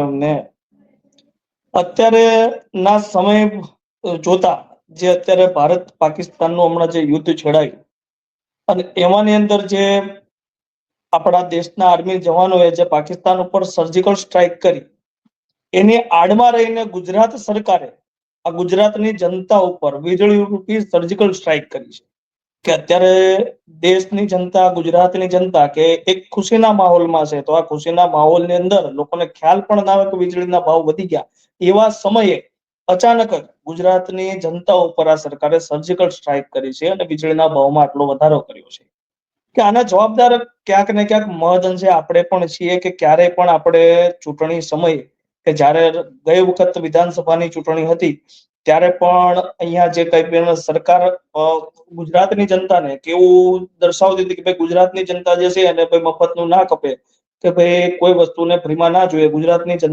ને અત્યારે ના સમય જોતા જે અત્યારે ભારત પાકિસ્તાનનું હમણાં જે યુદ્ધ છેડાયું અને એમાંની અંદર જે આપણા દેશના આર્મી જવાનોએ જે પાકિસ્તાન ઉપર સર્જિકલ સ્ટ્રાઇક કરી એની આડમાં રહીને ગુજરાત સરકારે આ ગુજરાતની જનતા ઉપર વીજળી રૂપી સર્જિકલ સ્ટ્રાઇક કરી છે કે અત્યારે દેશની જનતા ગુજરાતની જનતા કે એક ખુશીના માહોલમાં છે, તો આ ખુશીના માહોલની અંદર લોકોને ખ્યાલ પણ ના આવે કે વીજળીના ભાવ વધી ગયા એવા સમયે અચાનક જ ગુજરાતની જનતા ઉપર આ સરકારે સર્જિકલ સ્ટ્રાઇક કરી છે અને વીજળીના ભાવમાં આટલો વધારો કર્યો છે કે આના જવાબદાર ક્યાંક ને ક્યાંક મહદ અંશે આપણે પણ છીએ કે ક્યારેય પણ આપણે ચૂંટણી સમયે કે જ્યારે ગઈ વખત વિધાનસભાની ચૂંટણી હતી ત્યારે પણ અહીંયા જે કઈ પણ સરકાર ગુજરાતની જનતાને કેવું દર્શાવતી હતી કે ભાઈ ગુજરાતની જનતા જે છે એને ભાઈ મફતનું ના ખપે કે ભાઈ કોઈ વસ્તુને ફ્રીમાં ના જોઈએ, ગુજરાતની જનતા